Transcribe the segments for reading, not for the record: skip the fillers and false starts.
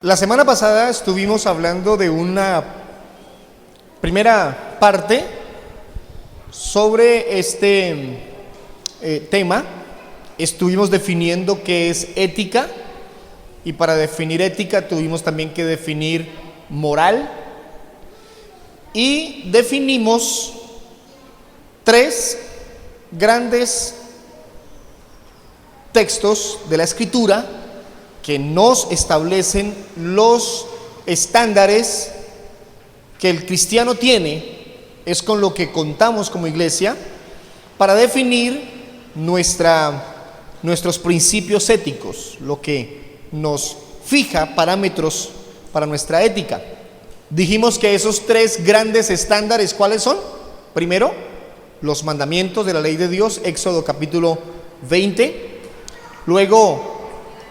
La semana pasada estuvimos hablando de una primera parte sobre este tema. Estuvimos definiendo qué es ética, y para definir ética tuvimos también que definir moral, y definimos tres grandes textos de la Escritura que nos establecen los estándares que el cristiano tiene, es con lo que contamos como iglesia, para definir nuestros principios éticos, lo que nos fija parámetros para nuestra ética. Dijimos que esos tres grandes estándares, ¿cuáles son? Primero, los mandamientos de la ley de Dios, Éxodo capítulo 20. Luego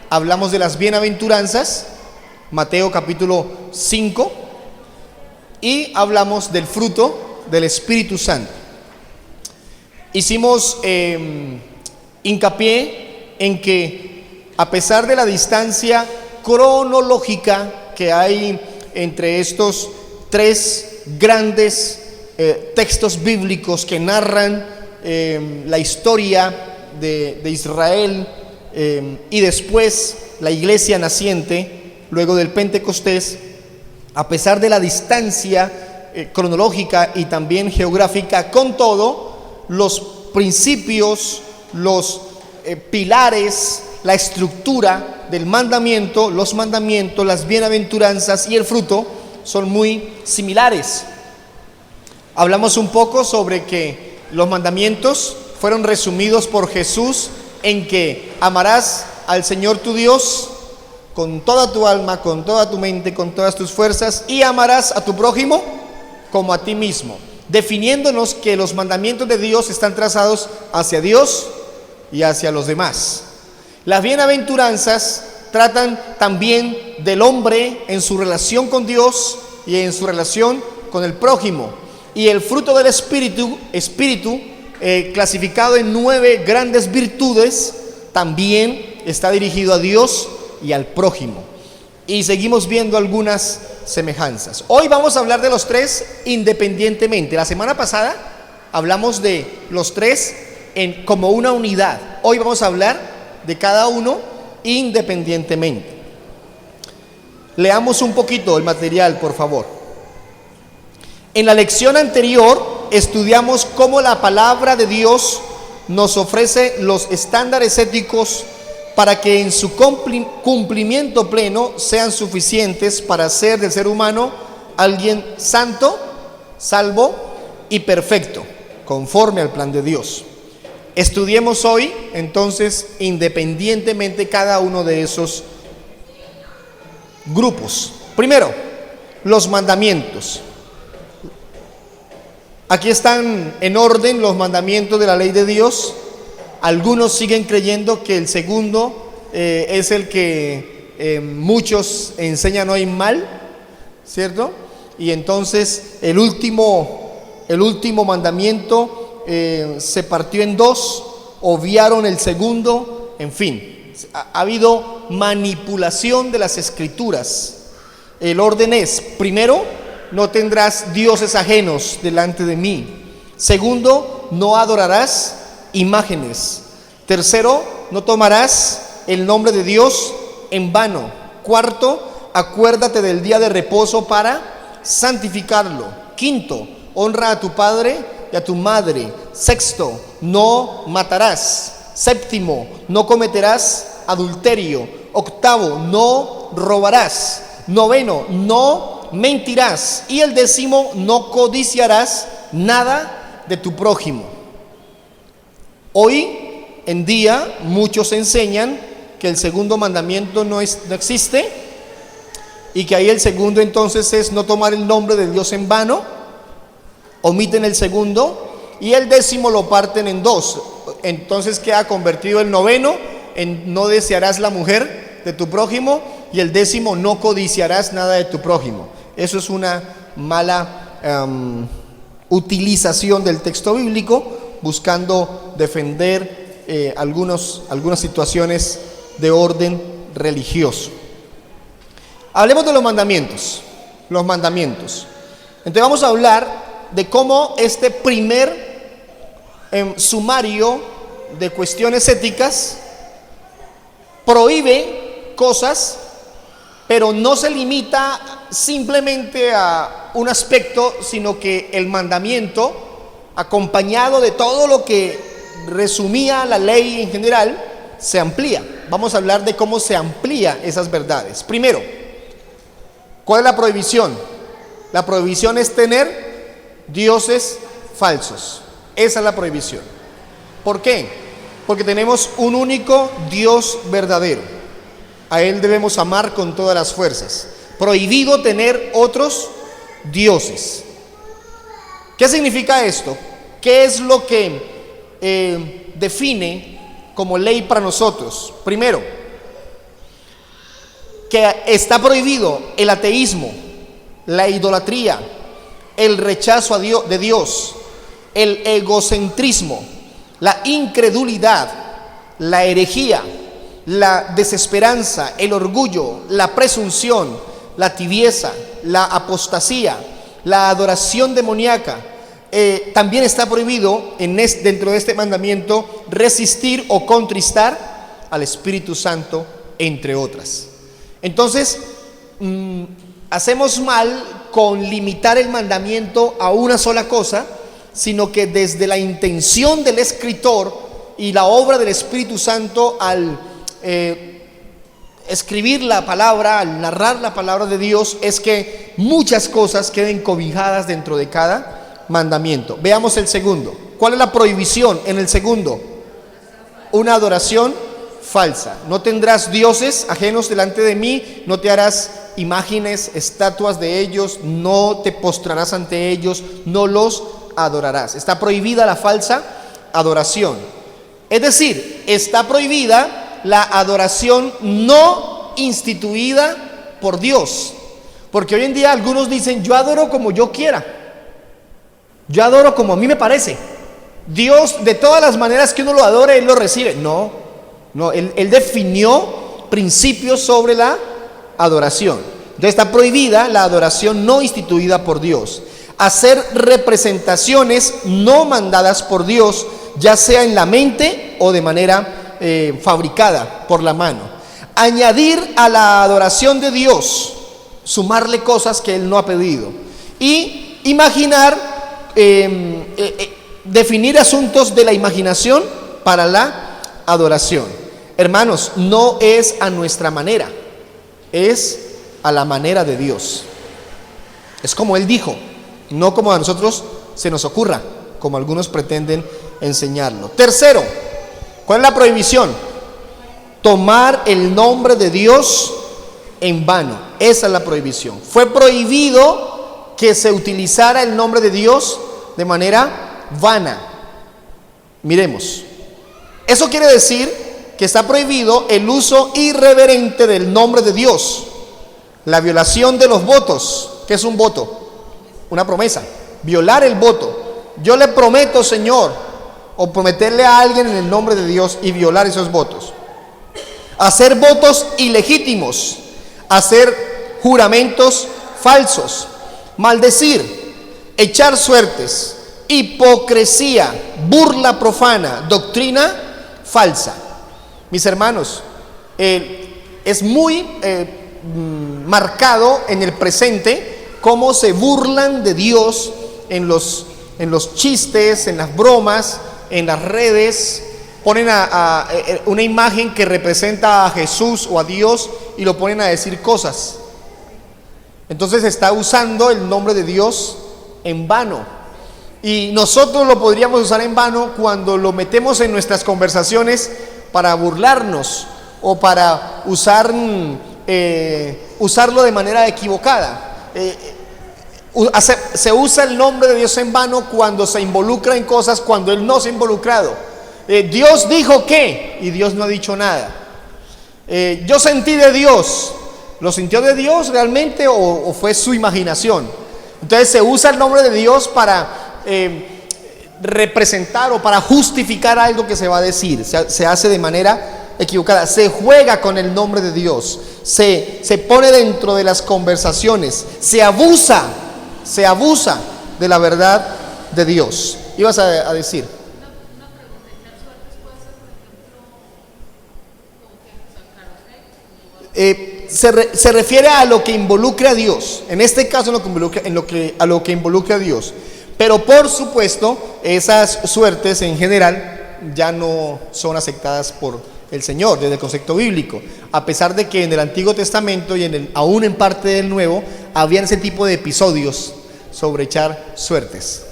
hablamos de las bienaventuranzas, Mateo capítulo 5. Y hablamos del fruto del Espíritu Santo. Hicimos hincapié en que, a pesar de la distancia cronológica que hay entre estos tres grandes textos bíblicos que narran la historia de Israel y después la iglesia naciente luego del Pentecostés, a pesar de la distancia cronológica y también geográfica, con todo, los principios, los pilares, la estructura del mandamiento, los mandamientos, las bienaventuranzas y el fruto son muy similares. Hablamos un poco sobre que los mandamientos fueron resumidos por Jesús en que amarás al Señor tu Dios con toda tu alma, con toda tu mente, con todas tus fuerzas, y amarás a tu prójimo como a ti mismo, definiéndonos que los mandamientos de Dios están trazados hacia Dios y hacia los demás. Las bienaventuranzas tratan también del hombre en su relación con Dios y en su relación con el prójimo. Y el fruto del Espíritu, clasificado en 9 grandes virtudes, también está dirigido a Dios y al prójimo. Y seguimos viendo algunas semejanzas. Hoy vamos a hablar de los tres independientemente. La semana pasada hablamos de los tres como una unidad. Hoy vamos a hablar de cada uno independientemente. Leamos un poquito el material, por favor. En la lección anterior estudiamos cómo la palabra de Dios nos ofrece los estándares éticos para que en su cumplimiento pleno sean suficientes para hacer del ser humano alguien santo, salvo y perfecto, conforme al plan de Dios. Estudiemos hoy, entonces, independientemente cada uno de esos grupos. Primero, los mandamientos. Aquí están en orden los mandamientos de la ley de Dios. Algunos siguen creyendo que el segundo es el que muchos enseñan hoy mal, ¿cierto? Y entonces el último mandamiento se partió en dos, obviaron el segundo, en fin. Ha habido manipulación de las escrituras. El orden es: primero, no tendrás dioses ajenos delante de mí. Segundo, no adorarás imágenes. Tercero, no tomarás el nombre de Dios en vano. Cuarto, acuérdate del día de reposo para santificarlo. Quinto, honra a tu padre y a tu madre. Sexto, no matarás. Séptimo, no cometerás adulterio. Octavo, no robarás. Noveno, no mentirás. Y el décimo, no codiciarás nada de tu prójimo. Hoy en día muchos enseñan que el segundo mandamiento no existe, y que ahí el segundo entonces es no tomar el nombre de Dios en vano. Omiten el segundo y el décimo lo parten en dos. Entonces queda convertido el noveno en no desearás la mujer de tu prójimo, y el décimo no codiciarás nada de tu prójimo. Eso es una mala utilización del texto bíblico, buscando defender algunas situaciones de orden religioso. Hablemos de los mandamientos. Los mandamientos. Entonces vamos a hablar de cómo este primer sumario de cuestiones éticas prohíbe cosas, pero no se limita simplemente a un aspecto, sino que el mandamiento, acompañado de todo lo que resumía la ley en general, se amplía. Vamos a hablar de cómo se amplía esas verdades. Primero, ¿cuál es la prohibición? La prohibición es tener dioses falsos. Esa es la prohibición. ¿Por qué? Porque tenemos un único Dios verdadero. A Él debemos amar con todas las fuerzas. Prohibido tener otros dioses. ¿Qué significa esto? ¿Qué es lo que define como ley para nosotros? Primero, que está prohibido el ateísmo, la idolatría, el rechazo de Dios, el egocentrismo, la incredulidad, la herejía, la desesperanza, el orgullo, la presunción, la tibieza, la apostasía, la adoración demoníaca. También está prohibido dentro de este mandamiento resistir o contristar al Espíritu Santo, entre otras. Entonces, hacemos mal con limitar el mandamiento a una sola cosa, sino que desde la intención del escritor y la obra del Espíritu Santo al escribir la palabra, al narrar la palabra de Dios, es que muchas cosas queden cobijadas dentro de cada mandamiento. Veamos el segundo. ¿Cuál es la prohibición en el segundo? Una adoración falsa. No tendrás dioses ajenos delante de mí, no te harás imágenes, estatuas de ellos, no te postrarás ante ellos, no los adorarás. Está prohibida la falsa adoración. Es decir, está prohibida la adoración no instituida por Dios. Porque hoy en día algunos dicen: yo adoro como yo quiera, yo adoro como a mí me parece. Dios, de todas las maneras que uno lo adore, Él lo recibe. No, Él definió principios sobre la adoración. Entonces está prohibida la adoración no instituida por Dios. Hacer representaciones no mandadas por Dios, ya sea en la mente o de manera fabricada por la mano. Añadir a la adoración de Dios, sumarle cosas que Él no ha pedido. Y imaginar, definir asuntos de la imaginación para la adoración. Hermanos, no es a nuestra manera, es a la manera de Dios. Es como Él dijo, no como a nosotros se nos ocurra, como algunos pretenden enseñarlo. Tercero, ¿cuál es la prohibición? Tomar el nombre de Dios en vano. Esa es la prohibición. Fue prohibido que se utilizara el nombre de Dios de manera vana. Miremos. Eso quiere decir que está prohibido el uso irreverente del nombre de Dios. La violación de los votos. ¿Qué es un voto? Una promesa. Violar el voto. Yo le prometo, Señor, o prometerle a alguien en el nombre de Dios y violar esos votos. Hacer votos ilegítimos. Hacer juramentos falsos. Maldecir. Echar suertes. Hipocresía. Burla profana. Doctrina falsa. Mis hermanos, es muy marcado en el presente cómo se burlan de Dios en los chistes, en las bromas, en las redes. Ponen una imagen que representa a Jesús o a Dios y lo ponen a decir cosas. Entonces está usando el nombre de Dios en vano. Y nosotros lo podríamos usar en vano cuando lo metemos en nuestras conversaciones para burlarnos o para usarlo de manera equivocada. Se usa el nombre de Dios en vano cuando se involucra en cosas cuando Él no se ha involucrado. Dios dijo que, y Dios no ha dicho nada. Yo sentí de Dios. ¿Lo sintió de Dios realmente o fue su imaginación? Entonces se usa el nombre de Dios para representar o para justificar algo que se va a decir. Se hace de manera equivocada, se juega con el nombre de Dios, se pone dentro de las conversaciones, se abusa de la verdad de Dios. Ibas a decir. Se refiere a lo que involucra a Dios, en este caso a lo que involucra a Dios, pero por supuesto esas suertes en general ya no son aceptadas por el Señor desde el concepto bíblico, a pesar de que en el Antiguo Testamento y aún en parte del Nuevo habían ese tipo de episodios sobre echar suertes.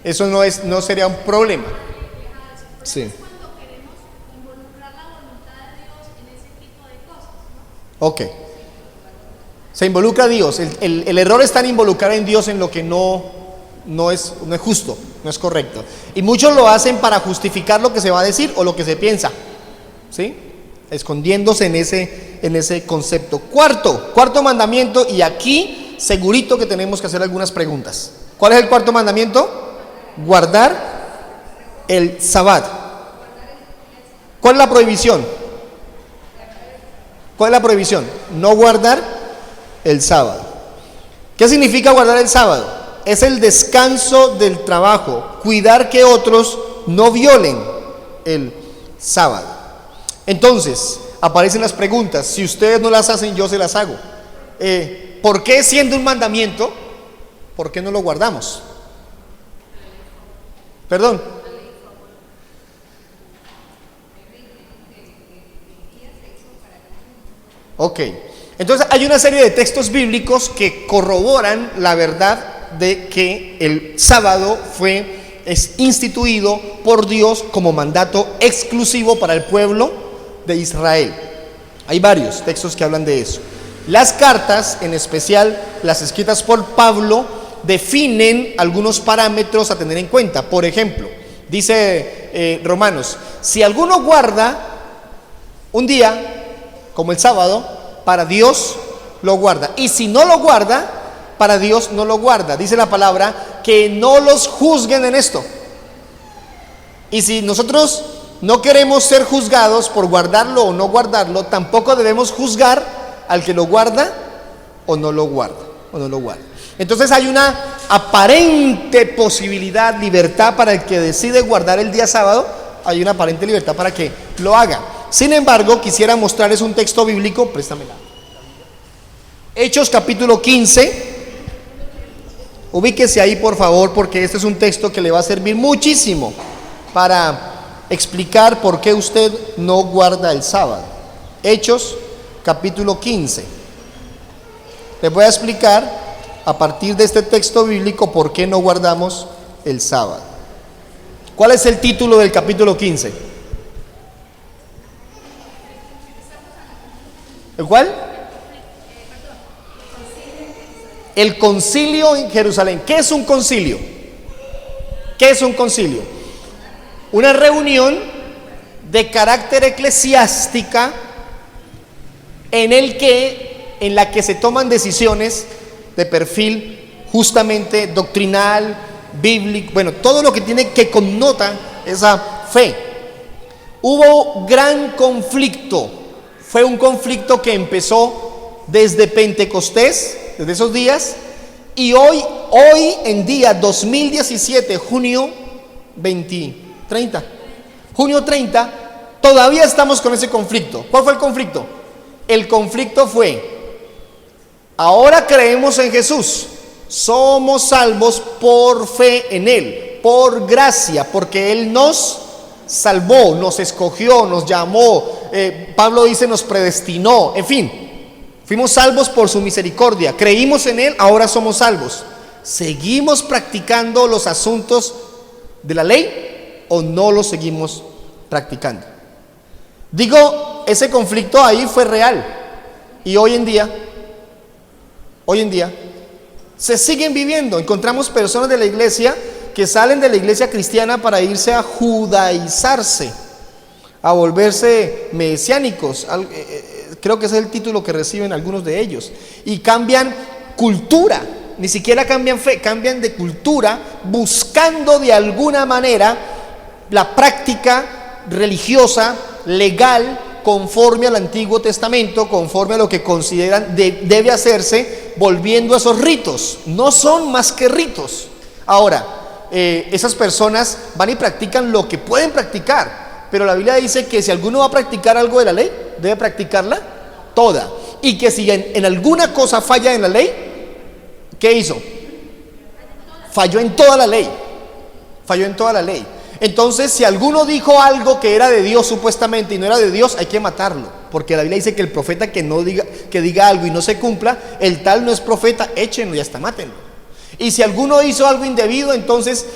Eso no sería un problema. Sí. Ok. Se involucra a Dios. El error está en involucrar en Dios en lo que no es justo, no es correcto. Y muchos lo hacen para justificar lo que se va a decir o lo que se piensa, ¿sí? Escondiéndose en ese concepto. Cuarto mandamiento, y aquí segurito que tenemos que hacer algunas preguntas. ¿Cuál es el cuarto mandamiento? Guardar el Sabbat. ¿Cuál es la prohibición? ¿Cuál es la prohibición? No guardar el sábado. ¿Qué significa guardar el sábado? Es el descanso del trabajo, cuidar que otros no violen el sábado. Entonces, aparecen las preguntas. Si ustedes no las hacen, yo se las hago. ¿Por qué, siendo un mandamiento, por qué no lo guardamos? Perdón. Ok, entonces hay una serie de textos bíblicos que corroboran la verdad de que el sábado es instituido por Dios como mandato exclusivo para el pueblo de Israel. Hay varios textos que hablan de eso. Las cartas, en especial las escritas por Pablo, definen algunos parámetros a tener en cuenta. Por ejemplo, dice Romanos: si alguno guarda un día como el sábado, para Dios lo guarda, y si no lo guarda, para Dios no lo guarda. Dice la palabra que no los juzguen en esto. Y si nosotros no queremos ser juzgados por guardarlo o no guardarlo, tampoco debemos juzgar al que lo guarda o no lo guarda. Entonces hay una aparente posibilidad, libertad para el que decide guardar el día sábado. Hay una aparente libertad para que lo haga. Sin embargo, quisiera mostrarles un texto bíblico. Préstamela. Hechos capítulo 15. Ubíquese ahí, por favor, porque este es un texto que le va a servir muchísimo para explicar por qué usted no guarda el sábado. Hechos capítulo 15. Les voy a explicar a partir de este texto bíblico por qué no guardamos el sábado. ¿Cuál es el título del capítulo 15? ¿El cuál? El concilio en Jerusalén. ¿Qué es un concilio? ¿Qué es un concilio? Una reunión de carácter eclesiástica en la que se toman decisiones de perfil justamente doctrinal, bíblico, bueno, todo lo que tiene que connota esa fe. Hubo gran conflicto. Fue un conflicto que empezó desde Pentecostés, desde esos días, y hoy en día 2017, junio 30, todavía estamos con ese conflicto. ¿Cuál fue el conflicto? El conflicto fue: ahora creemos en Jesús, somos salvos por fe en Él, por gracia, porque Él nos salvó, nos escogió, nos llamó. Pablo dice nos predestinó, en fin, fuimos salvos por su misericordia, creímos en Él, ahora somos salvos. ¿Seguimos practicando los asuntos de la ley o no los seguimos practicando? Digo, ese conflicto ahí fue real, y hoy en día se siguen viviendo. Encontramos personas de la iglesia que salen de la iglesia cristiana para irse a judaizarse, a volverse mesiánicos. Creo que ese es el título que reciben algunos de ellos, y cambian cultura ni siquiera cambian fe, cambian de cultura, buscando de alguna manera la práctica religiosa, legal, conforme al Antiguo Testamento, conforme a lo que consideran debe hacerse, volviendo a esos ritos. No son más que ritos. Ahora, esas personas van y practican lo que pueden practicar, pero la Biblia dice que si alguno va a practicar algo de la ley, debe practicarla toda, y que si en alguna cosa falla en la ley, ¿qué hizo? Falló en toda la ley. Falló en toda la ley. Entonces, si alguno dijo algo que era de Dios supuestamente y no era de Dios, hay que matarlo, porque la Biblia dice que el profeta que diga algo y no se cumpla, el tal no es profeta, échenlo y hasta mátenlo. Y si alguno hizo algo indebido, entonces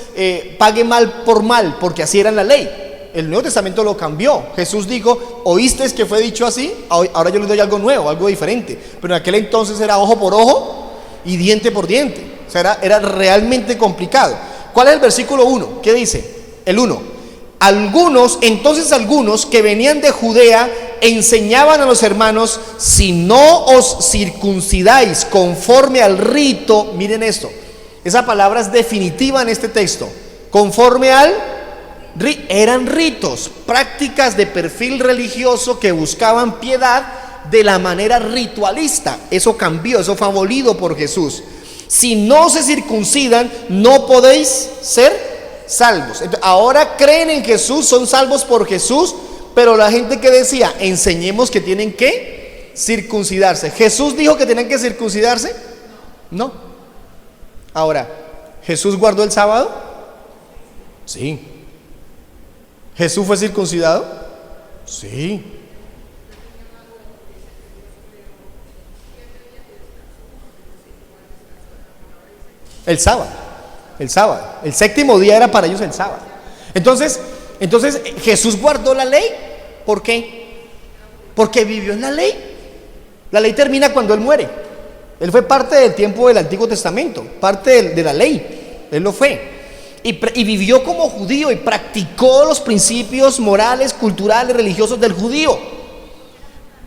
pague mal por mal, porque así era en la ley. El Nuevo Testamento lo cambió. Jesús dijo: oísteis que fue dicho así, ahora yo les doy algo nuevo, algo diferente. Pero en aquel entonces era ojo por ojo y diente por diente. O sea, era realmente complicado. ¿Cuál es el versículo 1? ¿Qué dice? El 1. Algunos que venían de Judea enseñaban a los hermanos: si no os circuncidáis conforme al rito, miren esto, esa palabra es definitiva en este texto, conforme al eran ritos, prácticas de perfil religioso que buscaban piedad de la manera ritualista. Eso cambió, eso fue abolido por Jesús. Si no se circuncidan, no podéis ser salvos. Entonces, ahora creen en Jesús, son salvos por Jesús, pero la gente que decía: enseñemos que tienen que circuncidarse. ¿Jesús dijo que tenían que circuncidarse? No. Ahora, ¿Jesús guardó el sábado? Sí. ¿Jesús fue circuncidado? Sí. El sábado. El séptimo día era para ellos el sábado. Entonces Jesús guardó la ley. ¿Por qué? Porque vivió en la ley. La ley termina cuando Él muere. Él fue parte del tiempo del Antiguo Testamento, parte de la ley. Él lo fue. Y vivió como judío y practicó los principios morales, culturales, religiosos del judío,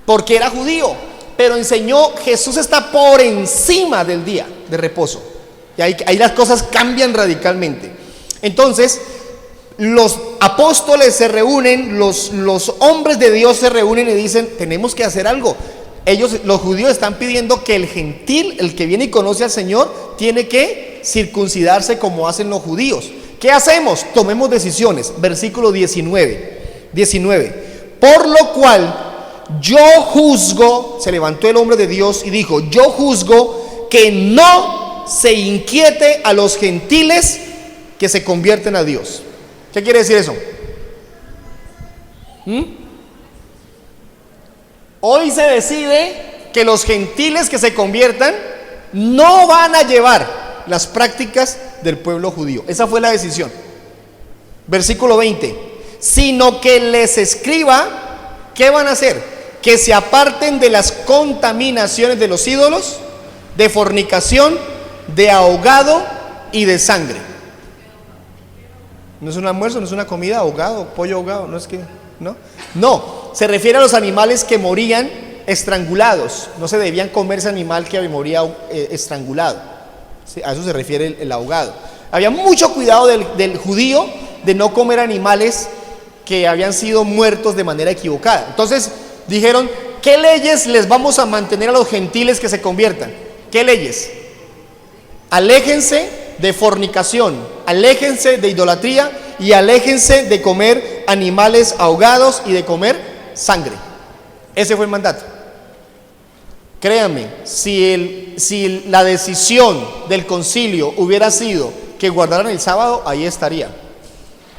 porque era judío. Pero enseñó: Jesús está por encima del día de reposo. Y ahí las cosas cambian radicalmente. Entonces, los apóstoles se reúnen, los hombres de Dios se reúnen y dicen: tenemos que hacer algo. Los judíos están pidiendo que el gentil, el que viene y conoce al Señor, tiene que circuncidarse como hacen los judíos. ¿Qué hacemos? Tomemos decisiones. Versículo 19. Por lo cual yo juzgo, se levantó el hombre de Dios y dijo: yo juzgo que no se inquiete a los gentiles que se convierten a Dios. ¿Qué quiere decir eso? Hoy se decide que los gentiles que se conviertan no van a llevar las prácticas del pueblo judío. Esa fue la decisión. Versículo 20. Sino que les escriba, ¿qué van a hacer? Que se aparten de las contaminaciones de los ídolos, de fornicación, de ahogado y de sangre. No es un almuerzo, no es una comida, ahogado, pollo ahogado, no es que, no, se refiere a los animales que morían estrangulados. No se debían comer ese animal que moría estrangulado. ¿Sí? A eso se refiere el ahogado. Había mucho cuidado del judío de no comer animales que habían sido muertos de manera equivocada. Entonces dijeron: ¿qué leyes les vamos a mantener a los gentiles que se conviertan? ¿Qué leyes? Aléjense de fornicación, aléjense de idolatría y aléjense de comer animales ahogados y de comer sangre. Ese fue el mandato. Créanme, si la decisión del concilio hubiera sido que guardaran el sábado, ahí estaría.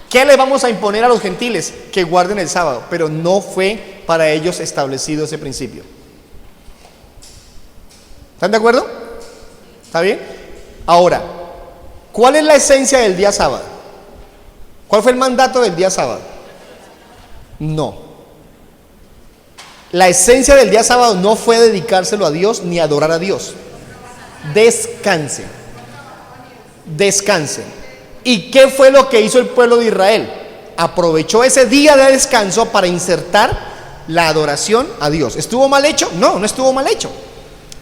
¿Qué le vamos a imponer a los gentiles? Que guarden el sábado. Pero no fue para ellos establecido ese principio. ¿Están de acuerdo? ¿Está bien? Ahora, ¿cuál es la esencia del día sábado? ¿Cuál fue el mandato del día sábado? No. La esencia del día sábado no fue dedicárselo a Dios ni adorar a Dios. Descansen. Descansen. ¿Y qué fue lo que hizo el pueblo de Israel? Aprovechó ese día de descanso para insertar la adoración a Dios. ¿Estuvo mal hecho? No, no estuvo mal hecho.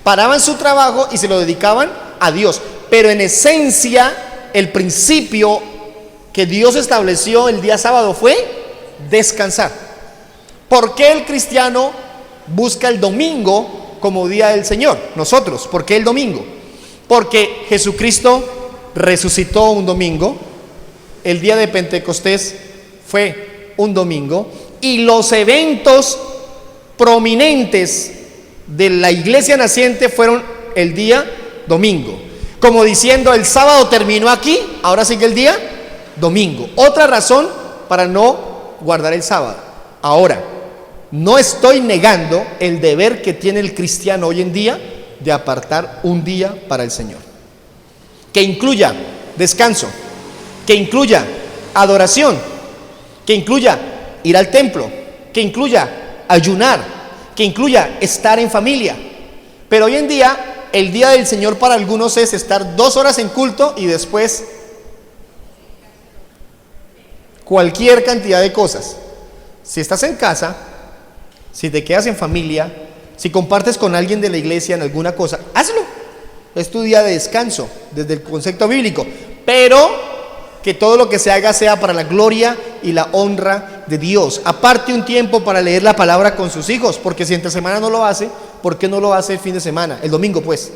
Paraban su trabajo y se lo dedicaban a Dios. pero en esencia el principio que Dios estableció el día sábado fue descansar. ¿Por qué el cristiano busca el domingo como día del Señor? Nosotros, ¿por qué el domingo? Porque Jesucristo resucitó un domingo, el día de Pentecostés fue un domingo, y los eventos prominentes de la iglesia naciente fueron el día domingo. Como diciendo, el sábado terminó aquí, ahora sigue el día domingo. Otra razón para no guardar el sábado. Ahora, no estoy negando el deber que tiene el cristiano hoy en día de apartar un día para el Señor, que incluya descanso, que incluya adoración, que incluya ir al templo, que incluya ayunar, que incluya estar en familia. Pero hoy en día el día del Señor para algunos es estar 2 horas en culto y después cualquier cantidad de cosas. Si estás en casa, si te quedas en familia, si compartes con alguien de la iglesia en alguna cosa, hazlo. Es tu día de descanso desde el concepto bíblico, pero que todo lo que se haga sea para la gloria y la honra de Dios. Aparte un tiempo para leer la palabra con sus hijos, porque si entre semana no lo hace, ¿por qué no lo hace el fin de semana? El domingo, pues.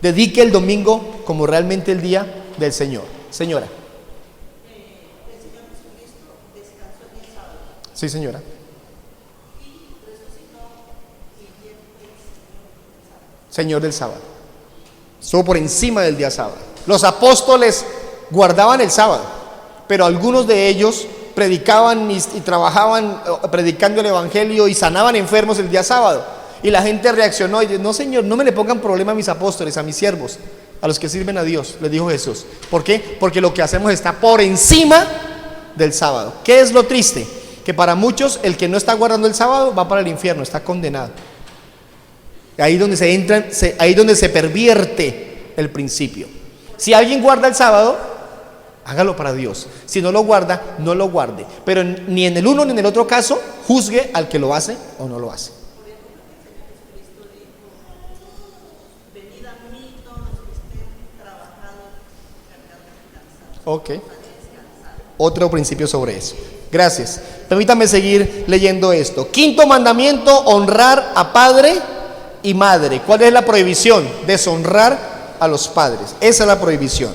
Dedique el domingo como realmente el día del Señor. Señora. El Señor Jesucristo descansó el día sábado Sí, señora. y resucitó y Él es Señor del sábado. Estuvo por encima del día sábado. Los apóstoles guardaban el sábado, pero algunos de ellos predicaban y trabajaban predicando el evangelio y sanaban enfermos el día sábado. Y la gente reaccionó y dijo: no, Señor, no me le pongan problema a mis apóstoles, a mis siervos, a los que sirven a Dios, les dijo Jesús. ¿Por qué? Porque lo que hacemos está por encima del sábado. ¿Qué es lo triste? Que para muchos el que no está guardando el sábado va para el infierno, está condenado. Ahí donde se entra, ahí donde se pervierte el principio. Si alguien guarda el sábado, hágalo para Dios. Si no lo guarda, no lo guarde. Pero ni en el uno ni en el otro caso juzgue al que lo hace o no lo hace. venid a mí todos los que estén trabajados, cargados y cansados. Ok. Otro principio sobre eso. Gracias. Permítame seguir leyendo esto. Quinto mandamiento: honrar a padre y madre. ¿Cuál es la prohibición? Deshonrar a los padres. Esa es la prohibición.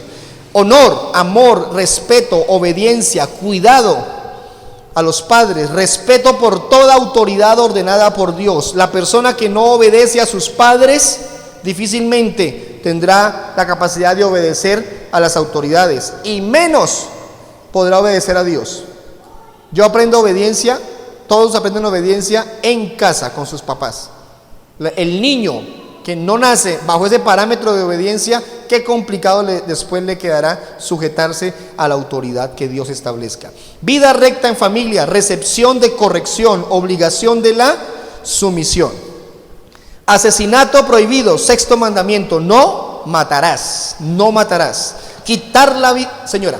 Honor, amor, respeto, obediencia, cuidado a los padres, respeto por toda autoridad ordenada por Dios. La persona que no obedece a sus padres difícilmente tendrá la capacidad de obedecer a las autoridades y menos podrá obedecer a Dios. Yo aprendo obediencia, todos aprenden obediencia en casa con sus papás. El niño que no nace bajo ese parámetro de obediencia, qué complicado después le quedará sujetarse a la autoridad que Dios establezca. Vida recta en familia, recepción de corrección, obligación de la sumisión. Asesinato prohibido, sexto mandamiento: no matarás, no matarás. Quitar la vida, señora.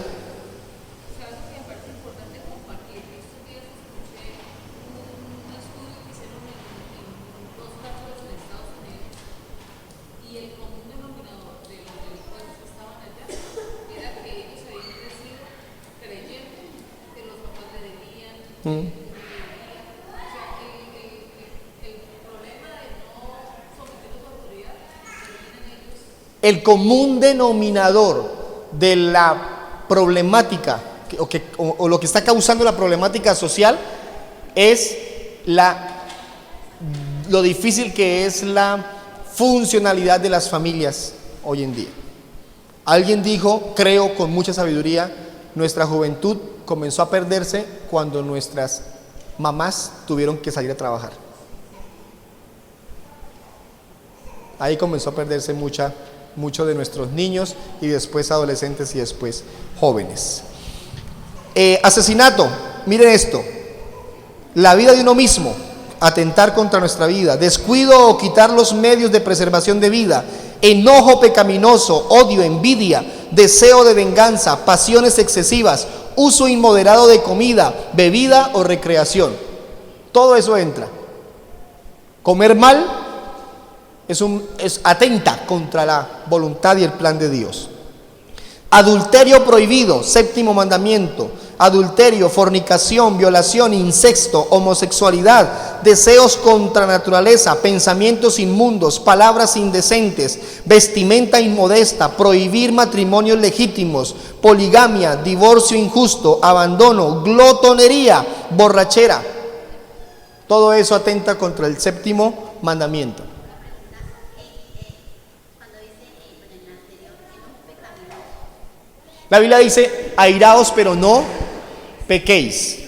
El común denominador de la problemática o lo que está causando la problemática social es lo difícil que es la funcionalidad de las familias hoy en día. Alguien dijo, creo con mucha sabiduría, nuestra juventud comenzó a perderse cuando nuestras mamás tuvieron que salir a trabajar. Ahí comenzó a perderse mucho de nuestros niños y después adolescentes y después jóvenes. Asesinato, miren esto: la vida de uno mismo, atentar contra nuestra vida, descuido o quitar los medios de preservación de vida, enojo pecaminoso, odio, envidia, deseo de venganza, pasiones excesivas, uso inmoderado de comida, bebida o recreación. Todo eso entra. Comer mal atenta contra la voluntad y el plan de Dios. Adulterio prohibido, séptimo mandamiento. Adulterio, fornicación, violación, incesto, homosexualidad, deseos contra naturaleza, pensamientos inmundos, palabras indecentes, vestimenta inmodesta, prohibir matrimonios legítimos, poligamia, divorcio injusto, abandono, glotonería, borrachera. Todo eso atenta contra el séptimo mandamiento. La Biblia dice, airaos pero no pequéis.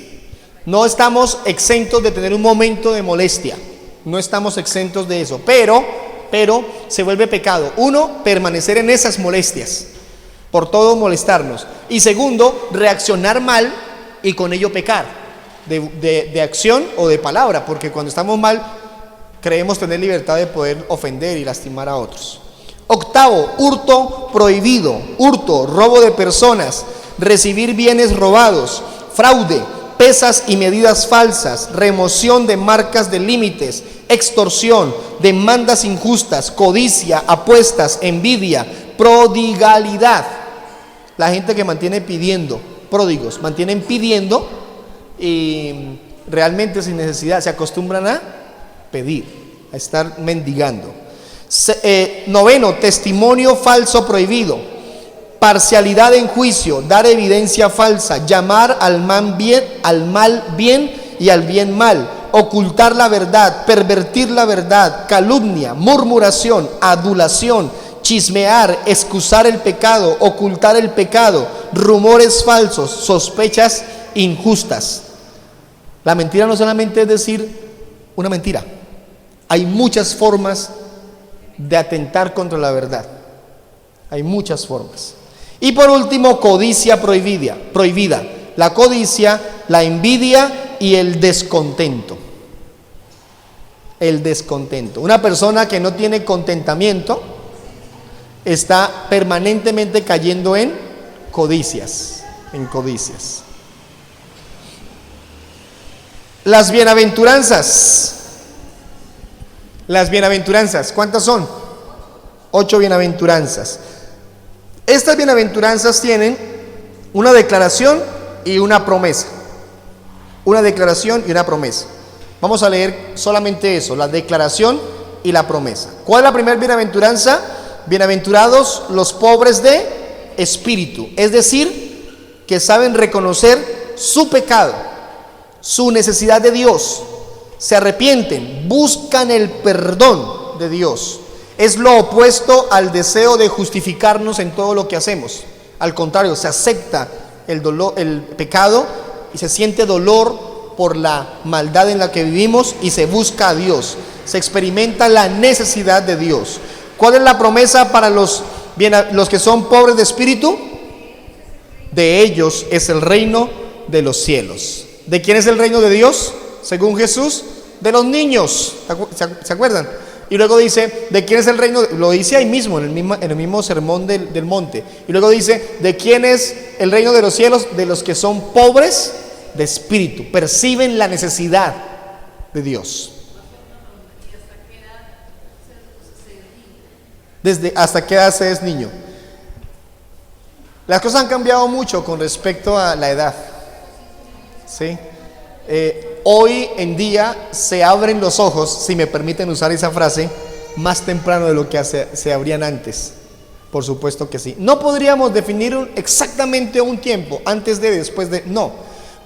No estamos exentos de tener un momento de molestia. No estamos exentos de eso. Pero se vuelve pecado. Uno, permanecer en esas molestias. Por todo molestarnos. Y segundo, reaccionar mal y con ello pecar. De acción o de palabra. Porque cuando estamos mal, creemos tener libertad de poder ofender y lastimar a otros. Octavo, hurto prohibido. Hurto, robo de personas, recibir bienes robados, fraude, pesas y medidas falsas, remoción de marcas de límites, extorsión, demandas injustas, codicia, apuestas, envidia, prodigalidad. La gente que mantiene pidiendo, pródigos, mantienen pidiendo y realmente sin necesidad se acostumbran a pedir, a estar mendigando. Noveno, testimonio falso prohibido, parcialidad en juicio, dar evidencia falsa, llamar al mal bien y al bien mal, ocultar la verdad, pervertir la verdad, calumnia, murmuración, adulación, chismear, excusar el pecado, ocultar el pecado, rumores falsos, sospechas injustas. La mentira no solamente es decir una mentira, hay muchas formas de atentar contra la verdad. Hay muchas formas. Y por último, codicia prohibida. La codicia, la envidia y el descontento. El descontento. Una persona que no tiene contentamiento está permanentemente cayendo en codicias. Las bienaventuranzas. Las bienaventuranzas, ¿cuántas son? 8 bienaventuranzas. Estas bienaventuranzas tienen una declaración y una promesa. Una declaración y una promesa. Vamos a leer solamente eso, la declaración y la promesa. ¿Cuál es la primera bienaventuranza? Bienaventurados los pobres de espíritu, es decir, que saben reconocer su pecado, su necesidad de Dios. Se arrepienten, buscan el perdón de Dios. Es lo opuesto al deseo de justificarnos en todo lo que hacemos. Al contrario, se acepta el dolor, el pecado, y se siente dolor por la maldad en la que vivimos y se busca a Dios. Se experimenta la necesidad de Dios. ¿Cuál es la promesa para los que son pobres de espíritu? De ellos es el reino de los cielos. ¿De quién es el reino de Dios? Según Jesús, de los niños. ¿Se acuerdan? Y luego dice, ¿de quién es el reino? Lo dice ahí mismo, en el mismo sermón del monte. Y luego dice, ¿de quién es el reino de los cielos? De los que son pobres de espíritu, perciben la necesidad de Dios. ¿Hasta qué edad se es niño? Las cosas han cambiado mucho con respecto a la edad. ¿Sí? Hoy en día se abren los ojos, si me permiten usar esa frase, más temprano de lo que se abrían antes. Por supuesto que sí. No podríamos definir exactamente un tiempo, antes de, después de, no.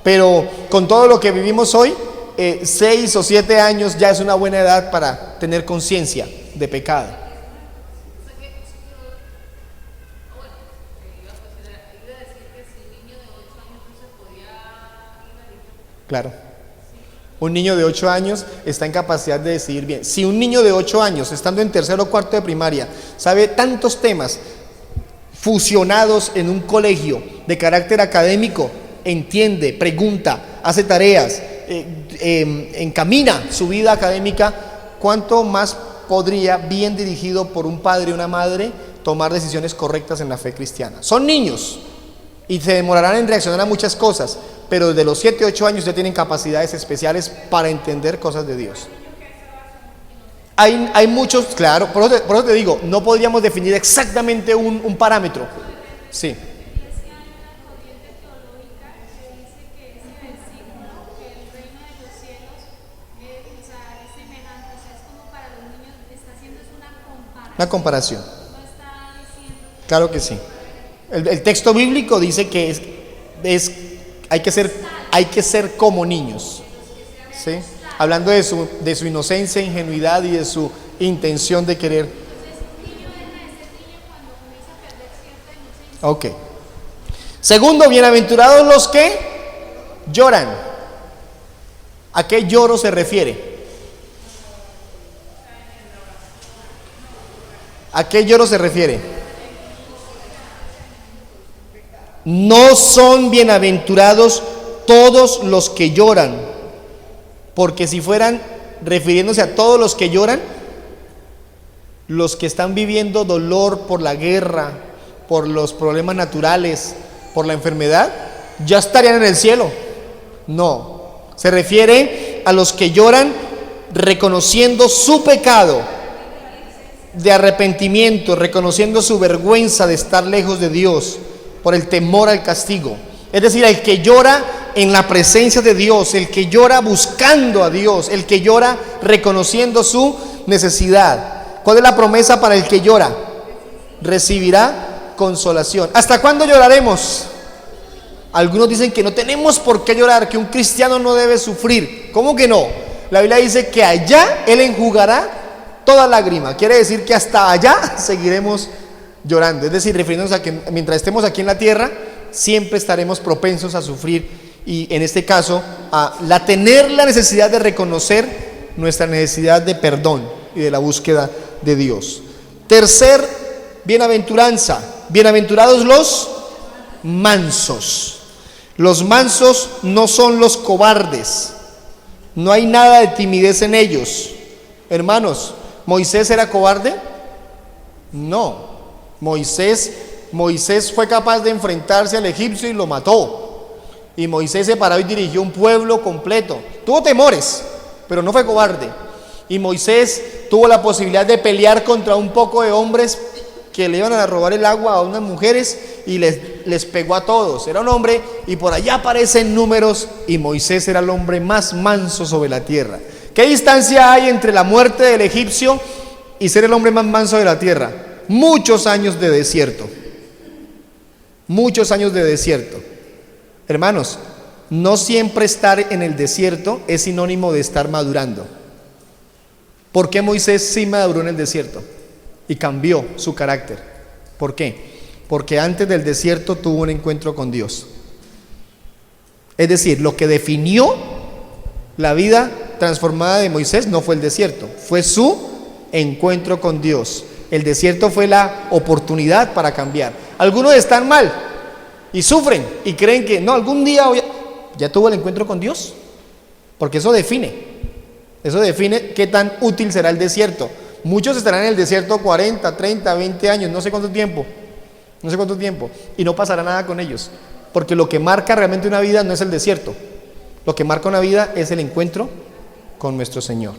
Pero con todo lo que vivimos hoy, 6 o 7 años ya es una buena edad para tener conciencia de pecado. Claro. Un niño de 8 años está en capacidad de decidir bien. Si un niño de 8 años, estando en tercero o cuarto de primaria, sabe tantos temas fusionados en un colegio de carácter académico, entiende, pregunta, hace tareas, encamina su vida académica, ¿cuánto más podría, bien dirigido por un padre y una madre, tomar decisiones correctas en la fe cristiana? Son niños y se demorarán en reaccionar a muchas cosas, pero desde los 7, 8 años ya tienen capacidades especiales para entender cosas de Dios. Hay muchos, claro, por eso te digo, no podríamos definir exactamente un parámetro. Sí. Una comparación. Claro que sí. El texto bíblico dice que hay que ser como niños, ¿sí? Hablando de su inocencia, ingenuidad y de su intención de querer. Ok. Segundo, bienaventurados los que lloran. ¿A qué lloro se refiere? ¿A qué lloro se refiere? No son bienaventurados todos los que lloran, porque si fueran refiriéndose a todos los que lloran, los que están viviendo dolor por la guerra, por los problemas naturales, por la enfermedad, ya estarían en el cielo. No, se refiere a los que lloran reconociendo su pecado de arrepentimiento, reconociendo su vergüenza de estar lejos de Dios por el temor al castigo. Es decir, el que llora en la presencia de Dios, el que llora buscando a Dios, el que llora reconociendo su necesidad. ¿Cuál es la promesa para el que llora? Recibirá consolación. ¿Hasta cuándo lloraremos? Algunos dicen que no tenemos por qué llorar, que un cristiano no debe sufrir. ¿Cómo que no? La Biblia dice que allá Él enjugará toda lágrima. Quiere decir que hasta allá seguiremos llorando. Es decir, refiriéndonos a que mientras estemos aquí en la tierra, siempre estaremos propensos a sufrir. Y en este caso, tener la necesidad de reconocer nuestra necesidad de perdón y de la búsqueda de Dios. Tercer bienaventuranza: bienaventurados los mansos. Los mansos no son los cobardes. No hay nada de timidez en ellos. Hermanos, ¿Moisés era cobarde? No. Moisés fue capaz de enfrentarse al egipcio y lo mató. Y Moisés se paró y dirigió un pueblo completo. Tuvo temores, pero no fue cobarde. Y Moisés tuvo la posibilidad de pelear contra un poco de hombres que le iban a robar el agua a unas mujeres y les pegó a todos. Era un hombre, y por allá aparecen números, y Moisés era el hombre más manso sobre la tierra. ¿Qué distancia hay entre la muerte del egipcio y ser el hombre más manso de la tierra? Muchos años de desierto. Muchos años de desierto. Hermanos, no siempre estar en el desierto es sinónimo de estar madurando. ¿Por qué Moisés sí maduró en el desierto y cambió su carácter? ¿Por qué? Porque antes del desierto tuvo un encuentro con Dios. Es decir, lo que definió la vida transformada de Moisés no fue el desierto, fue su encuentro con Dios. El desierto fue la oportunidad para cambiar. Algunos están mal y sufren y creen que no, algún día ya tuvo el encuentro con Dios, porque eso define qué tan útil será el desierto. Muchos estarán en el desierto 40, 30, 20 años, no sé cuánto tiempo, y no pasará nada con ellos, porque lo que marca realmente una vida no es el desierto. Lo que marca una vida es el encuentro con nuestro Señor.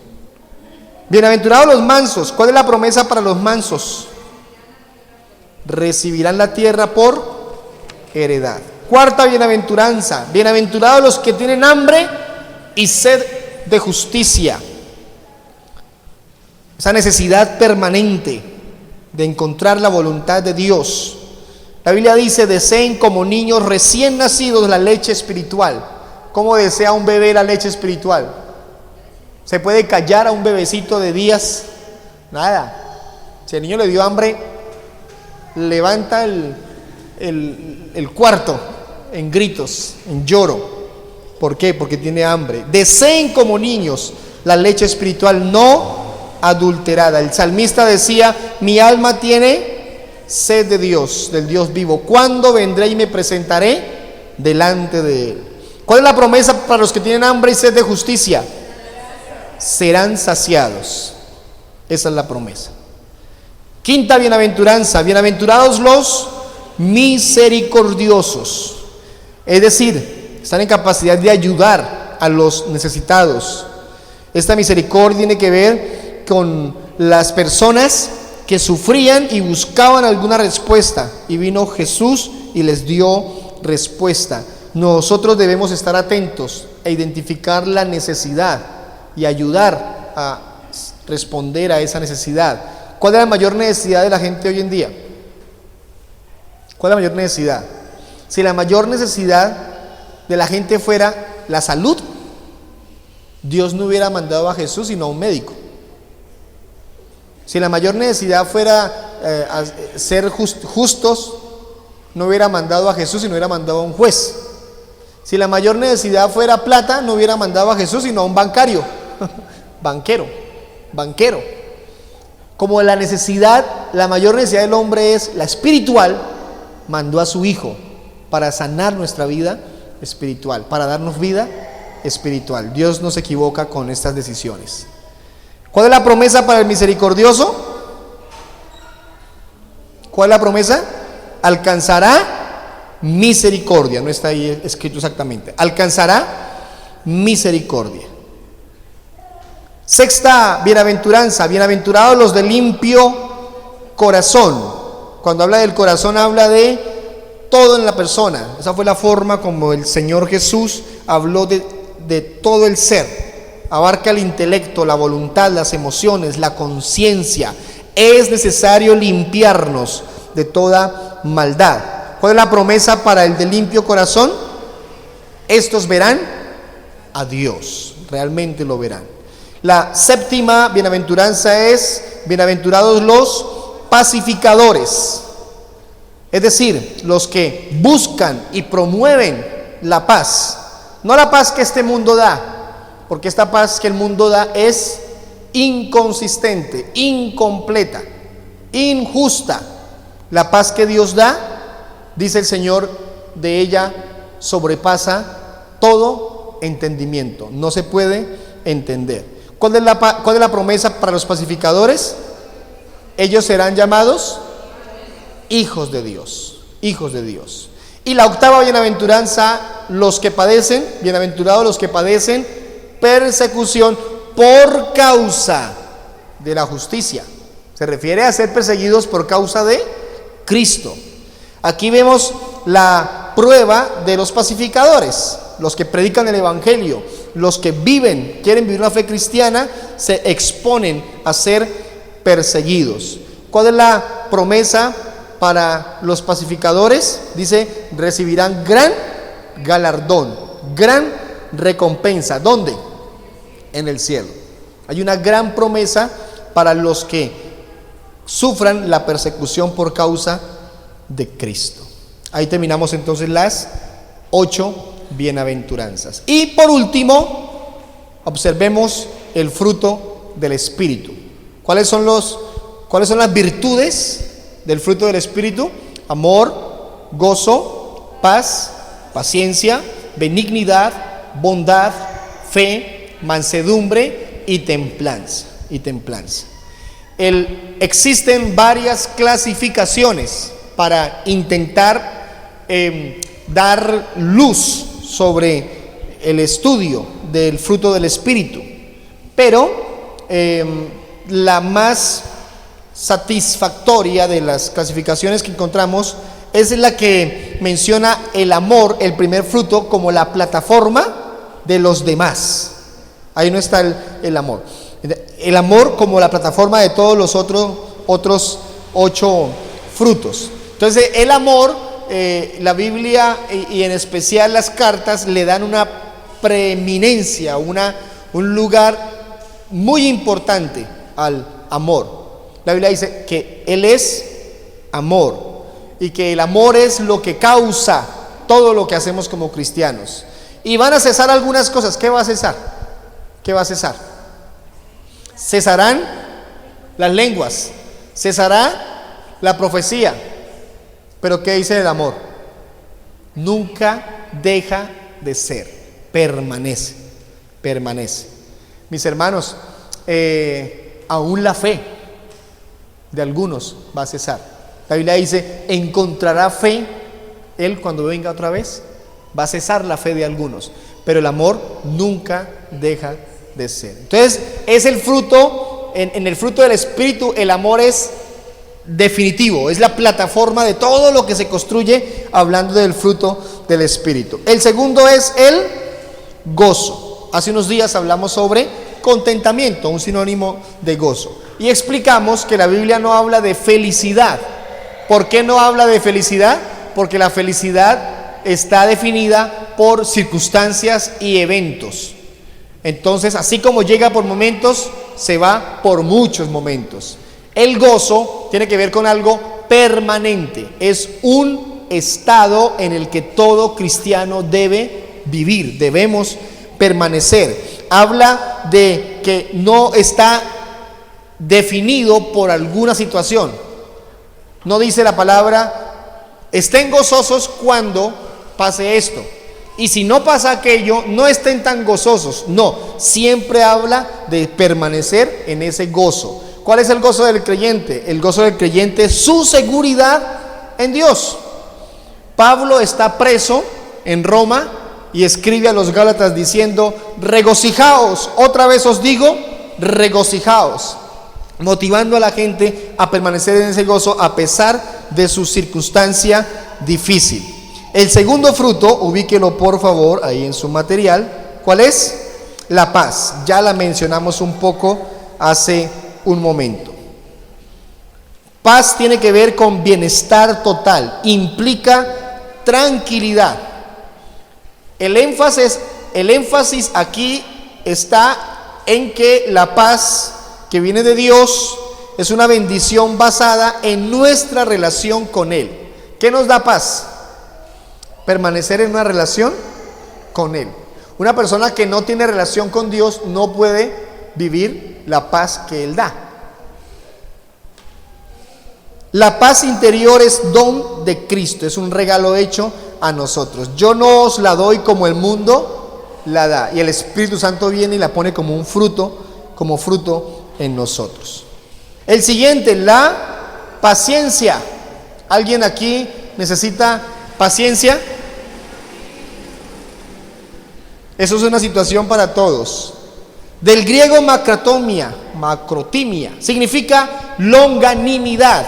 Bienaventurados los mansos. ¿Cuál es la promesa para los mansos? Recibirán la tierra por heredad. Cuarta bienaventuranza: bienaventurados los que tienen hambre y sed de justicia. Esa necesidad permanente de encontrar la voluntad de Dios. La Biblia dice: deseen como niños recién nacidos la leche espiritual. ¿Cómo desea un bebé la leche espiritual? ¿Se puede callar a un bebecito de días? Nada. Si el niño le dio hambre, levanta el cuarto en gritos, en lloro. ¿Por qué? Porque tiene hambre. Deseen como niños la leche espiritual no adulterada. El salmista decía: mi alma tiene sed de Dios, del Dios vivo. ¿Cuándo vendré y me presentaré delante de Él? ¿Cuál es la promesa para los que tienen hambre y sed de justicia? Serán saciados. Esa es la promesa. Quinta bienaventuranza: bienaventurados los misericordiosos. Es decir, están en capacidad de ayudar a los necesitados. Esta misericordia tiene que ver con las personas que sufrían y buscaban alguna respuesta, y vino Jesús y les dio respuesta. Nosotros debemos estar atentos e identificar la necesidad y ayudar a responder a esa necesidad. ¿Cuál es la mayor necesidad de la gente hoy en día? ¿Cuál es la mayor necesidad? Si la mayor necesidad de la gente fuera la salud, Dios no hubiera mandado a Jesús sino a un médico. Si la mayor necesidad fuera ser justos, no hubiera mandado a Jesús sino hubiera mandado a un juez. Si la mayor necesidad fuera plata, no hubiera mandado a Jesús sino a un bancario. Banquero. Como la mayor necesidad del hombre es la espiritual, mandó a su Hijo para sanar nuestra vida espiritual, para darnos vida espiritual. Dios no se equivoca con estas decisiones. ¿Cuál es la promesa para el misericordioso? ¿Cuál es la promesa? Alcanzará misericordia. No está ahí escrito exactamente. Alcanzará misericordia. Sexta bienaventuranza. Bienaventurados los de limpio corazón. Cuando habla del corazón habla de todo en la persona. Esa fue la forma como el Señor Jesús habló de todo el ser. Abarca el intelecto, la voluntad, las emociones, la conciencia. Es necesario limpiarnos de toda maldad. ¿Cuál es la promesa para el de limpio corazón? Estos verán a Dios, realmente lo verán. La séptima bienaventuranza es: bienaventurados los pacificadores, es decir, los que buscan y promueven la paz. No la paz que este mundo da, porque esta paz que el mundo da es inconsistente, incompleta, injusta. La paz que Dios da, dice el Señor, de ella sobrepasa todo entendimiento. No se puede entender. ¿Cuál es la promesa para los pacificadores? Ellos serán llamados hijos de Dios. Hijos de Dios. Y la octava bienaventuranza, los que padecen, bienaventurados los que padecen persecución por causa de la justicia. Se refiere a ser perseguidos por causa de Cristo. Aquí vemos la prueba de los pacificadores, los que predican el evangelio, los que quieren vivir una fe cristiana, se exponen a ser perseguidos. ¿Cuál es la promesa para los pacificadores? Dice: recibirán gran galardón, gran recompensa. ¿Dónde? En el cielo. Hay una gran promesa para los que sufran la persecución por causa de Cristo. Ahí terminamos entonces las 8 bienaventuranzas. Y por último, observemos el fruto del Espíritu. ¿Cuáles son las virtudes del fruto del Espíritu? Amor, gozo, paz, paciencia, benignidad, bondad, fe, mansedumbre y templanza. Existen varias clasificaciones para intentar dar luz sobre el estudio del fruto del Espíritu, pero la más satisfactoria de las clasificaciones que encontramos es la que menciona el amor, el primer fruto, como la plataforma de los demás. Ahí no está el amor. El amor como la plataforma de todos los otros 8 frutos. Entonces el amor, la Biblia y en especial las cartas le dan una preeminencia, un lugar muy importante al amor. La Biblia dice que Él es amor y que el amor es lo que causa todo lo que hacemos como cristianos. Y van a cesar algunas cosas. ¿Qué va a cesar? ¿Qué va a cesar? Cesarán las lenguas, cesará la profecía. Pero ¿qué dice el amor? Nunca deja de ser, permanece. Mis hermanos, aún la fe de algunos va a cesar. La Biblia dice: encontrará fe Él cuando venga otra vez. Va a cesar la fe de algunos, pero el amor nunca deja de ser. Entonces es el fruto, en el fruto del Espíritu el amor es definitivo, es la plataforma de todo lo que se construye hablando del fruto del Espíritu. El segundo es el gozo. Hace unos días hablamos sobre contentamiento, un sinónimo de gozo. y explicamos que la Biblia no habla de felicidad. ¿Por qué no habla de felicidad? Porque la felicidad está definida por circunstancias y eventos. Entonces, así como llega por momentos, se va por muchos momentos. El gozo tiene que ver con algo permanente. Es un estado en el que todo cristiano debe vivir, debemos permanecer. Habla de que no está definido por alguna situación. No dice la palabra, estén gozosos cuando pase esto. Y si no pasa aquello, no estén tan gozosos. No, siempre habla de permanecer en ese gozo. ¿Cuál es el gozo del creyente? El gozo del creyente es su seguridad en Dios. Pablo está preso en Roma y escribe a los Gálatas diciendo, regocijaos, otra vez os digo, regocijaos, motivando a la gente a permanecer en ese gozo a pesar de su circunstancia difícil. El segundo fruto, ubíquelo por favor ahí en su material. ¿Cuál es? La paz. Ya la mencionamos un poco hace un momento. Paz tiene que ver con bienestar total, implica tranquilidad. El énfasis aquí está en que la paz que viene de Dios es una bendición basada en nuestra relación con Él. ¿Qué nos da paz? Permanecer en una relación con Él. Una persona que no tiene relación con Dios no puede vivir la paz que Él da. La paz interior es don de Cristo, es un regalo hecho a nosotros. Yo no os la doy como el mundo la da. Y el Espíritu Santo viene y la pone como un fruto, como fruto en nosotros. El siguiente, la paciencia. ¿Alguien aquí necesita paciencia? Eso es una situación para todos. Del griego macrotimia, significa longanimidad,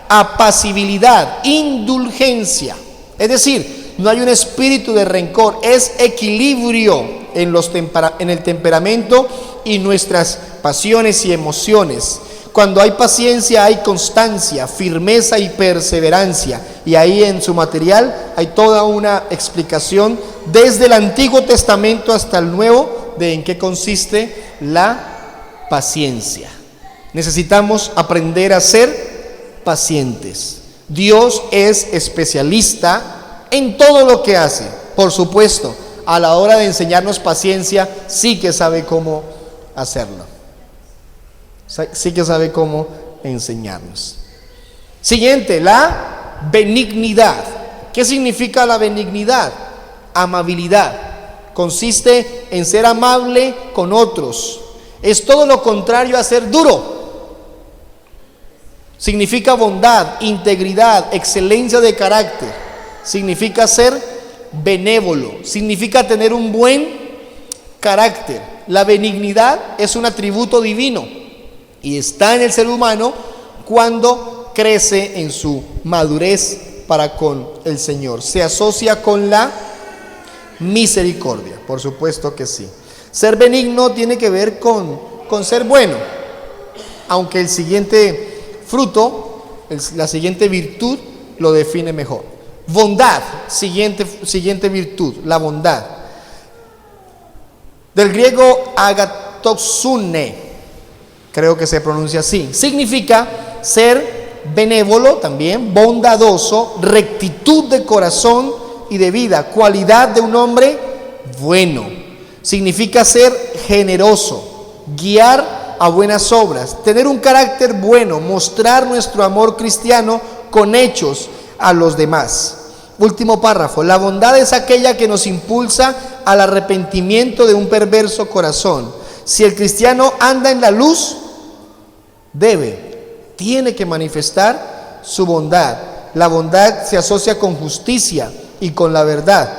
apacibilidad, indulgencia. Es decir, no hay un espíritu de rencor, es equilibrio en el temperamento y nuestras pasiones y emociones. Cuando hay paciencia hay constancia, firmeza y perseverancia. Y ahí en su material hay toda una explicación desde el Antiguo Testamento hasta el Nuevo de en qué consiste la paciencia. Necesitamos aprender a ser pacientes. Dios es especialista en todo lo que hace. Por supuesto, a la hora de enseñarnos paciencia, sí que sabe cómo hacerlo. Sí que sabe cómo enseñarnos. Siguiente, la benignidad. ¿Qué significa la benignidad? Amabilidad. Consiste en ser amable con otros. Es todo lo contrario a ser duro. Significa bondad, integridad, excelencia de carácter. Significa ser benévolo. Significa tener un buen carácter. La benignidad es un atributo divino y está en el ser humano cuando crece en su madurez para con el Señor. Se asocia con la misericordia, por supuesto que sí. Ser benigno tiene que ver con ser bueno, aunque el siguiente fruto, la siguiente virtud lo define mejor. Bondad, siguiente virtud, la bondad. Del griego agatoxune, creo que se pronuncia así, significa ser benévolo también, bondadoso, rectitud de corazón y de vida, cualidad de un hombre bueno. Significa ser generoso, guiar a buenas obras, tener un carácter bueno, mostrar nuestro amor cristiano con hechos a los demás. Último párrafo, la bondad es aquella que nos impulsa al arrepentimiento de un perverso corazón. Si el cristiano anda en la luz, tiene que manifestar su bondad. La bondad se asocia con justicia y con la verdad.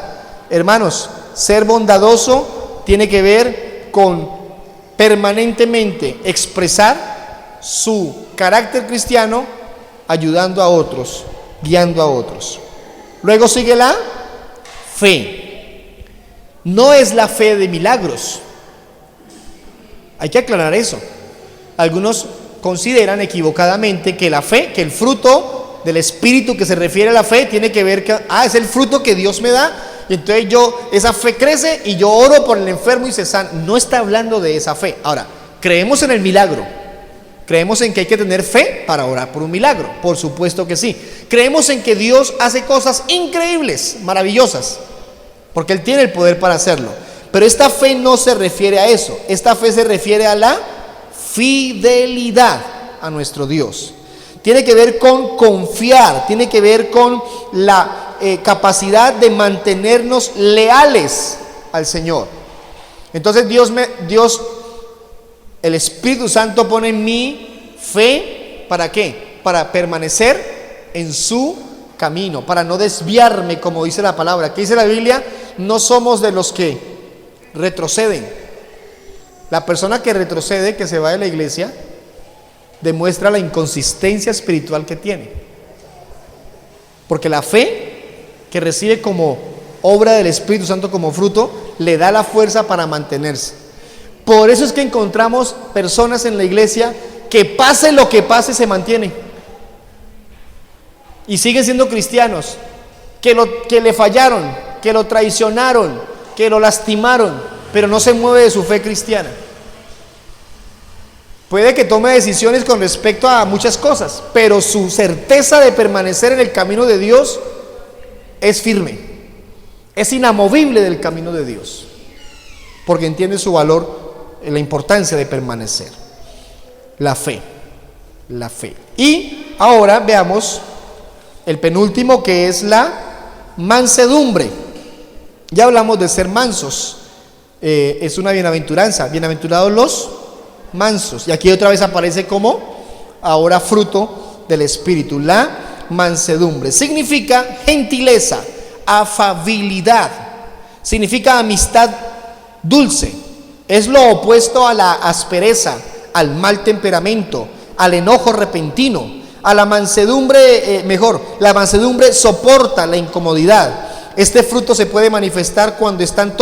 Hermanos, ser bondadoso tiene que ver con permanentemente expresar su carácter cristiano, ayudando a otros, guiando a otros. Luego sigue la fe. No es la fe de milagros. Hay que aclarar eso. Algunos consideran equivocadamente que la fe, que el fruto del Espíritu que se refiere a la fe tiene que ver que, es el fruto que Dios me da, y entonces esa fe crece y yo oro por el enfermo y se sana. No está hablando de esa fe. Ahora, creemos en el milagro, creemos en que hay que tener fe para orar por un milagro, por supuesto que sí. Creemos en que Dios hace cosas increíbles, maravillosas, porque Él tiene el poder para hacerlo. Pero esta fe no se refiere a eso. Esta fe se refiere a la fidelidad a nuestro Dios. Tiene que ver con confiar, tiene que ver con la capacidad de mantenernos leales al Señor. Entonces el Espíritu Santo pone en mí fe, ¿para qué? Para permanecer en su camino, para no desviarme, como dice la palabra. ¿Qué dice la Biblia? No somos de los que retroceden. La persona que retrocede, que se va de la iglesia, demuestra la inconsistencia espiritual que tiene. Porque la fe que recibe como obra del Espíritu Santo, como fruto, le da la fuerza para mantenerse. Por eso es que encontramos personas en la iglesia que pase lo que pase se mantienen y siguen siendo cristianos, que le fallaron, que lo traicionaron, que lo lastimaron, pero no se mueve de su fe cristiana. Puede que tome decisiones con respecto a muchas cosas, pero su certeza de permanecer en el camino de Dios es firme, es inamovible del camino de Dios, porque entiende su valor, la importancia de permanecer. La fe. Y ahora veamos el penúltimo, que es la mansedumbre. Ya hablamos de ser mansos, es una bienaventuranza. Bienaventurados los mansos, y aquí otra vez aparece como ahora fruto del Espíritu. La mansedumbre significa gentileza, afabilidad, significa amistad dulce, es lo opuesto a la aspereza, al mal temperamento, al enojo repentino. A la mansedumbre, la mansedumbre soporta la incomodidad. Este fruto se puede manifestar cuando estamos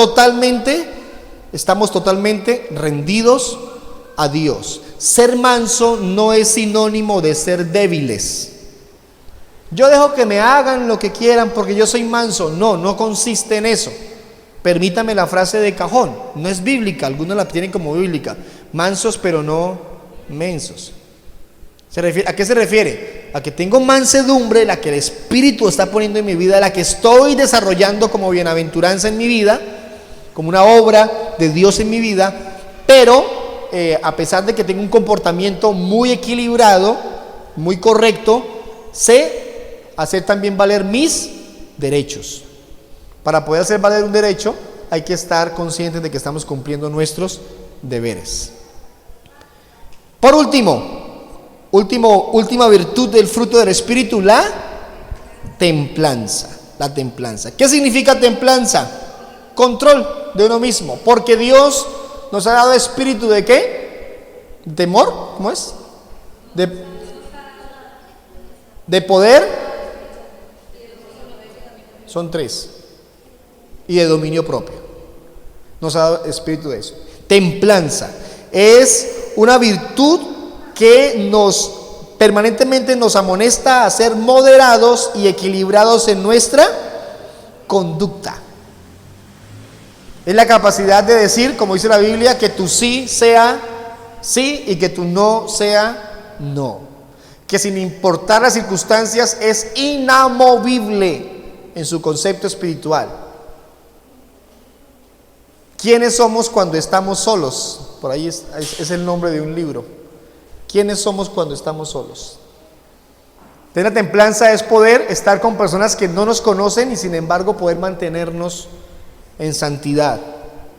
totalmente rendidos a Dios. Ser manso no es sinónimo de ser débiles. Yo dejo que me hagan lo que quieran porque yo soy manso. No consiste en eso. Permítame la frase de cajón, no es bíblica, algunos la tienen como bíblica. Mansos pero no mensos. ¿A qué se refiere? A que tengo mansedumbre, la que el Espíritu está poniendo en mi vida, la que estoy desarrollando como bienaventuranza en mi vida, como una obra de Dios en mi vida, pero a pesar de que tengo un comportamiento muy equilibrado, muy correcto, sé hacer también valer mis derechos. Para poder hacer valer un derecho hay que estar conscientes de que estamos cumpliendo nuestros deberes. Por última virtud del fruto del Espíritu, la templanza. La templanza. ¿Qué significa templanza? Control de uno mismo, porque Dios nos ha dado espíritu de ¿qué? ¿Temor? ¿Cómo es? De poder. Son tres. Y de dominio propio. Nos ha dado espíritu de eso. Templanza es una virtud que permanentemente nos amonesta a ser moderados y equilibrados en nuestra conducta. Es la capacidad de decir, como dice la Biblia, que tu sí sea sí y que tu no sea no. Que sin importar las circunstancias es inamovible en su concepto espiritual. ¿Quiénes somos cuando estamos solos? Por ahí es el nombre de un libro. ¿Quiénes somos cuando estamos solos? Tener templanza es poder estar con personas que no nos conocen y sin embargo poder mantenernos en santidad,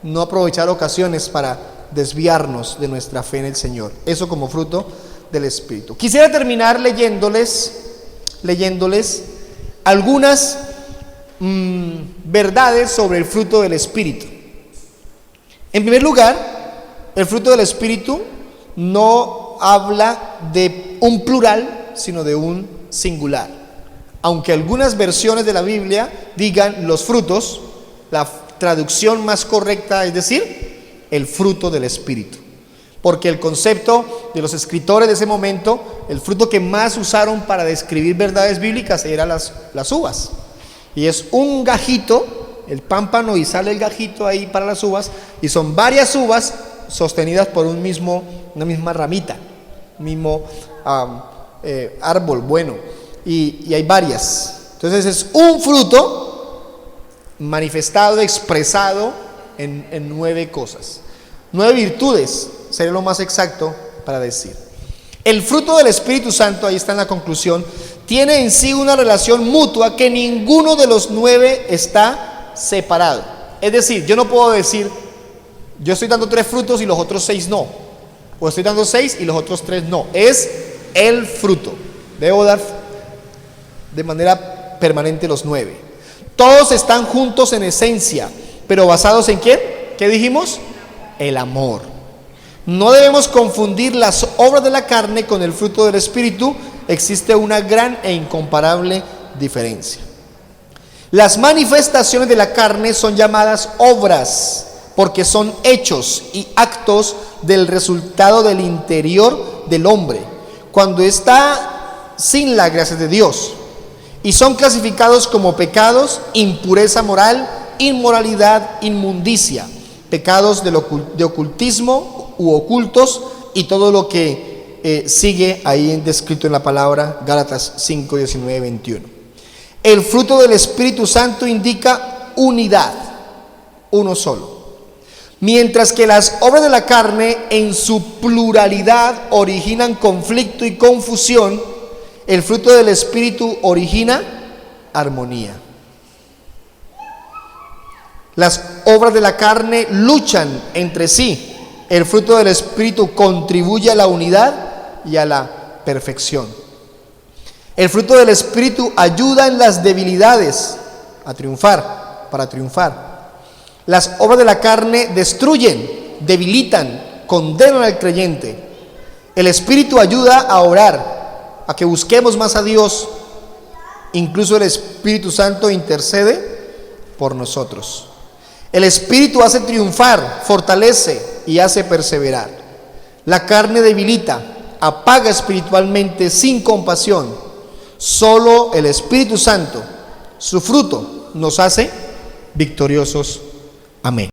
no aprovechar ocasiones para desviarnos de nuestra fe en el Señor. Eso como fruto del Espíritu. Quisiera terminar leyéndoles algunas verdades sobre el fruto del Espíritu. En primer lugar, el fruto del Espíritu no habla de un plural, sino de un singular. Aunque algunas versiones de la Biblia digan los frutos, la traducción más correcta es decir, el fruto del Espíritu. porque el concepto de los escritores de ese momento, el fruto que más usaron para describir verdades bíblicas eran las uvas. Y es un gajito, el pámpano, y sale el gajito ahí para las uvas, y son varias uvas sostenidas por una misma ramita, un mismo árbol bueno, y hay varias. Entonces es un fruto manifestado, expresado en 9 cosas. 9 virtudes sería lo más exacto para decir. El fruto del Espíritu Santo, ahí está en la conclusión, tiene en sí una relación mutua que ninguno de los 9 está separado. Es decir, yo no puedo decir, yo estoy dando 3 frutos y los otros 6 no, o estoy dando 6 y los otros 3 no. Es el fruto. Debo dar de manera permanente los 9. Todos están juntos en esencia, pero basados en ¿quién? ¿Qué dijimos? El amor. No debemos confundir las obras de la carne con el fruto del Espíritu. Existe una gran e incomparable diferencia. Las manifestaciones de la carne son llamadas obras porque son hechos y actos del resultado del interior del hombre cuando está sin la gracia de Dios, y son clasificados como pecados, impureza moral, inmoralidad, inmundicia, pecados de ocultismo u ocultos, y todo lo que sigue ahí descrito en la palabra, Gálatas 5, 19, 21. El fruto del Espíritu Santo indica unidad, uno solo. Mientras que las obras de la carne en su pluralidad originan conflicto y confusión, el fruto del Espíritu origina armonía. Las obras de la carne luchan entre sí. El fruto del Espíritu contribuye a la unidad y a la perfección. El fruto del Espíritu ayuda en las debilidades a triunfar, para triunfar. Las obras de la carne destruyen, debilitan, condenan al creyente. El Espíritu ayuda a orar, a que busquemos más a Dios. Incluso el Espíritu Santo intercede por nosotros. El Espíritu hace triunfar, fortalece y hace perseverar. La carne debilita, apaga espiritualmente sin compasión. Solo el Espíritu Santo, su fruto, nos hace victoriosos. Amén.